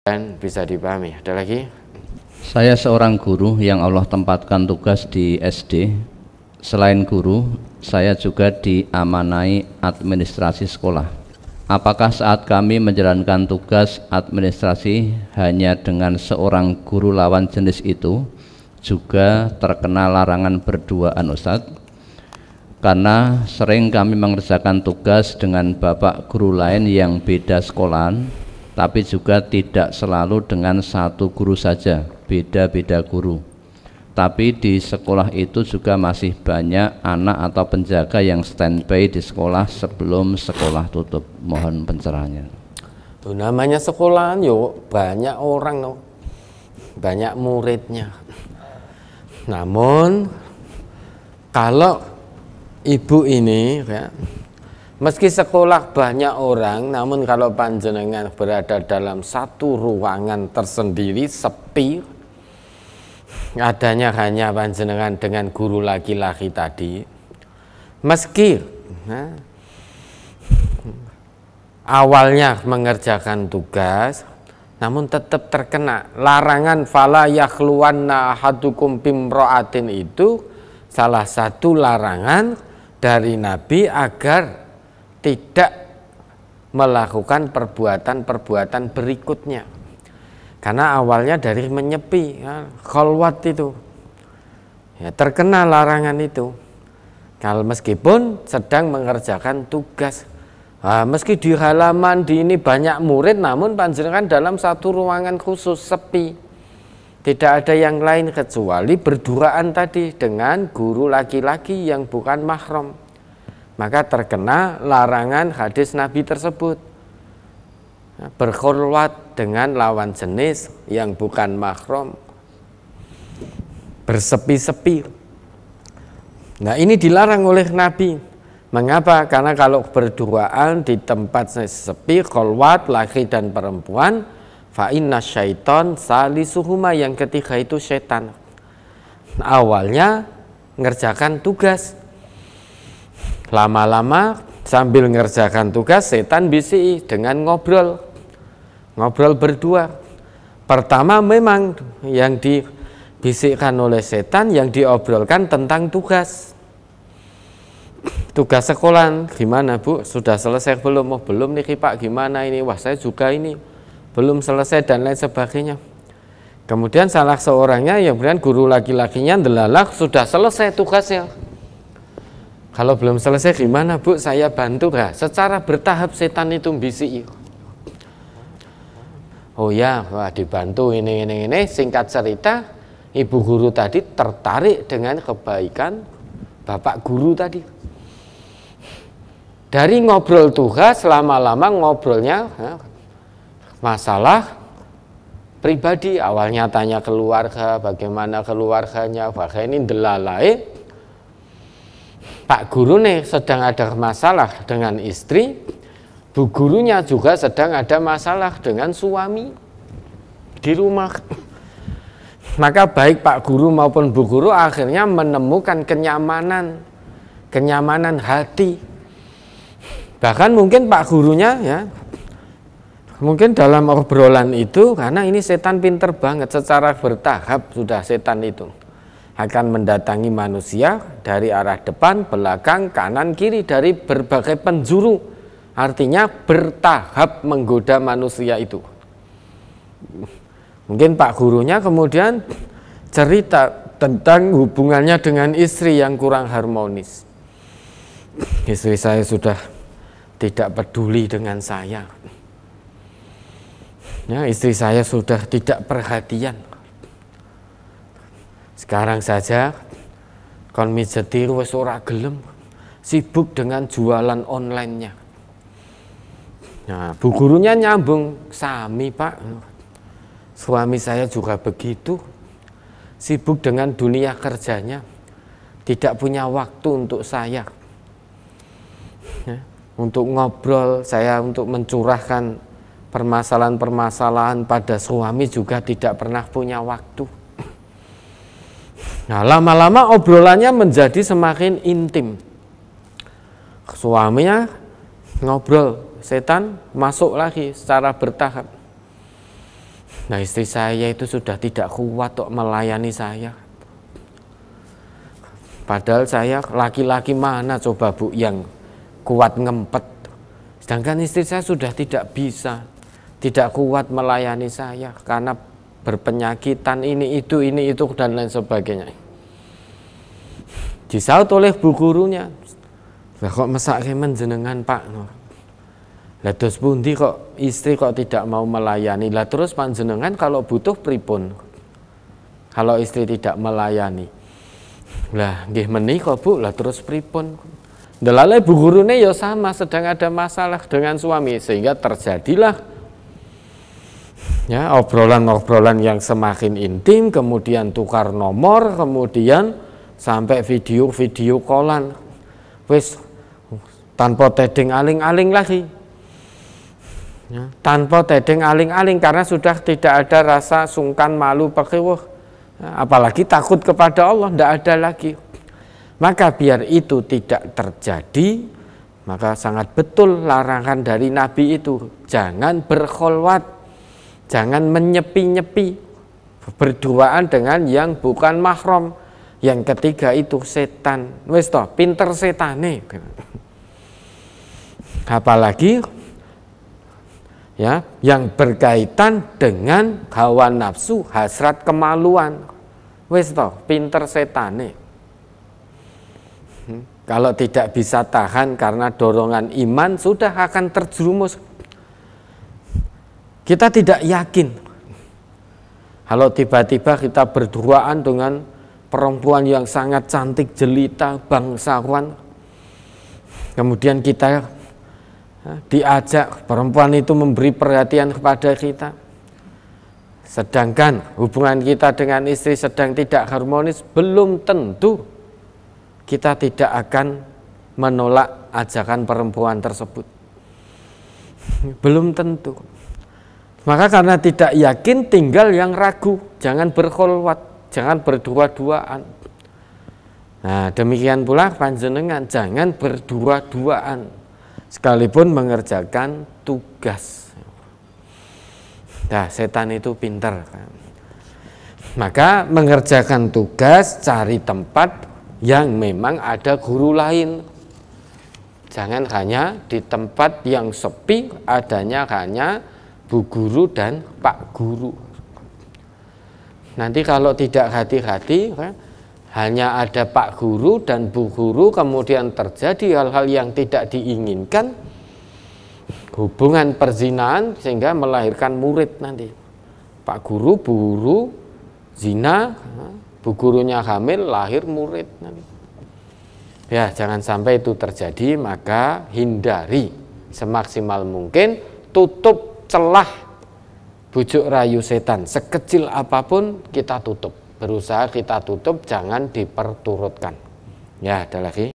Dan bisa dipahami. Ada lagi? Saya seorang guru yang Allah tempatkan tugas di SD. Selain guru, saya juga diamanai administrasi sekolah. Apakah saat kami menjalankan tugas administrasi hanya dengan seorang guru lawan jenis itu juga terkena larangan berduaan, Ustadz? Karena sering kami mengerjakan tugas dengan bapak guru lain yang beda sekolahan, tapi juga tidak selalu dengan satu guru saja, beda-beda guru. Tapi di sekolah itu juga masih banyak anak atau penjaga yang standby di sekolah sebelum sekolah tutup. Mohon pencerahannya. Namanya sekolahan yuk banyak orang, banyak muridnya. Namun kalau ibu ini ya, meski sekolah banyak orang, namun kalau panjenengan berada dalam satu ruangan tersendiri, sepi, adanya hanya panjenengan dengan guru laki-laki tadi, meski awalnya mengerjakan tugas, namun tetap terkena larangan fala yakhluwanna ahadukum bimra'atin. Itu salah satu larangan dari Nabi agar tidak melakukan perbuatan-perbuatan berikutnya, karena awalnya dari menyepi, ya, khalwat itu ya, terkena larangan itu. Kalau meskipun sedang mengerjakan tugas, meski di halaman di ini banyak murid, namun panjenengan dalam satu ruangan khusus sepi, tidak ada yang lain kecuali berduaan tadi dengan guru laki-laki yang bukan mahram, maka terkena larangan hadis Nabi tersebut, berkhulwat dengan lawan jenis yang bukan mahram, bersepi-sepi. Nah, ini dilarang oleh Nabi. Mengapa? Karena kalau berduaan di tempat sepi, khulwat, laki dan perempuan, fa inna syaiton salisuhuma, yang ketiga itu setan. Awalnya ngerjakan tugas, lama-lama sambil ngerjakan tugas setan bisi dengan ngobrol berdua. Pertama memang yang dibisikkan oleh setan, yang diobrolkan tentang tugas sekolah. Gimana Bu, sudah selesai belum? Oh belum nih Pak, gimana ini? Wah saya juga ini belum selesai dan lain sebagainya. Kemudian salah seorangnya yang kemudian guru laki-lakinya delalah, sudah selesai tugasnya. Kalau belum selesai gimana Bu, saya bantu. Nah, secara bertahap setan itu bisi. Oh ya, wah dibantu ini. Singkat cerita, ibu guru tadi tertarik dengan kebaikan bapak guru tadi. Dari ngobrol tugas, lama-lama ngobrolnya masalah pribadi. Awalnya tanya keluarga, bagaimana keluarganya, bahkan ini delalai. Pak guru nih sedang ada masalah dengan istri, bu gurunya juga sedang ada masalah dengan suami di rumah. Maka baik Pak guru maupun bu guru akhirnya menemukan kenyamanan hati. Bahkan mungkin Pak gurunya ya, mungkin dalam obrolan itu, karena ini setan pinter banget, secara bertahap sudah setan itu akan mendatangi manusia dari arah depan, belakang, kanan, kiri, dari berbagai penjuru. Artinya bertahap menggoda manusia itu. Mungkin Pak gurunya kemudian cerita tentang hubungannya dengan istri yang kurang harmonis. Istri saya sudah tidak peduli dengan saya. Ya, istri saya sudah tidak perhatian. Sekarang saja kon mijeti wis ora gelem, sibuk dengan jualan online-nya. Nah, bu gurunya nyambung, sami Pak, suami saya juga begitu, sibuk dengan dunia kerjanya, tidak punya waktu untuk saya, ya, untuk ngobrol, saya untuk mencurahkan permasalahan-permasalahan pada suami juga tidak pernah punya waktu. Nah, lama-lama obrolannya menjadi semakin intim. Suaminya ngobrol, setan masuk lagi secara bertahap. Nah, istri saya itu sudah tidak kuat untuk melayani saya. Padahal saya laki-laki mana coba Bu yang kuat ngempet. Sedangkan istri saya sudah tidak bisa, tidak kuat melayani saya karena berpenyakitan ini itu dan lain sebagainya. Disaut oleh bu gurunya, lah kok mesake menjenengan Pak? Lah dos pundi kok istri kok tidak mau melayani? Lah terus panjenengan kalau butuh pripun? Kalau istri tidak melayani. Lah nggih menika Bu, lah terus pripun? Delale bu gurune ya sama, sedang ada masalah dengan suami sehingga terjadilah ya obrolan-obrolan yang semakin intim, kemudian tukar nomor, kemudian sampai video callan. Wis tanpa tedeng aling-aling lagi. Ya, tanpa tedeng aling-aling karena sudah tidak ada rasa sungkan, malu, pekiwuh. Apalagi takut kepada Allah, tidak ada lagi. Maka biar itu tidak terjadi, maka sangat betul larangan dari Nabi itu. Jangan berkholwat, jangan menyepi-nyepi, berduaan dengan yang bukan mahram. Yang ketiga itu setan. Wis toh, pinter setane. Apalagi ya, yang berkaitan dengan hawa nafsu, hasrat kemaluan. Wis toh, pinter setane. Kalau tidak bisa tahan karena dorongan iman, sudah akan terjerumus. Kita tidak yakin. Kalau tiba-tiba kita berduaan dengan perempuan yang sangat cantik, jelita, bangsawan, kemudian kita diajak, perempuan itu memberi perhatian kepada kita, sedangkan hubungan kita dengan istri sedang tidak harmonis, belum tentu kita tidak akan menolak ajakan perempuan tersebut. Belum tentu. Maka karena tidak yakin, tinggal yang ragu, jangan berkholwat, jangan berdua-duaan. Nah, demikian pula panjenengan jangan berdua-duaan sekalipun mengerjakan tugas. Nah, setan itu pintar. Maka mengerjakan tugas, cari tempat yang memang ada guru lain. Jangan hanya di tempat yang sepi, adanya hanya bu guru dan pak guru. Nanti kalau tidak hati-hati, hanya ada pak guru dan bu guru, kemudian terjadi hal-hal yang tidak diinginkan, hubungan perzinahan sehingga melahirkan murid nanti. Pak guru, bu guru, zina, bu gurunya hamil, lahir murid nanti. Ya, jangan sampai itu terjadi, maka hindari semaksimal mungkin, tutup celah bujuk rayu setan, sekecil apapun kita tutup, berusaha kita tutup, jangan diperturutkan. Ya, ada lagi.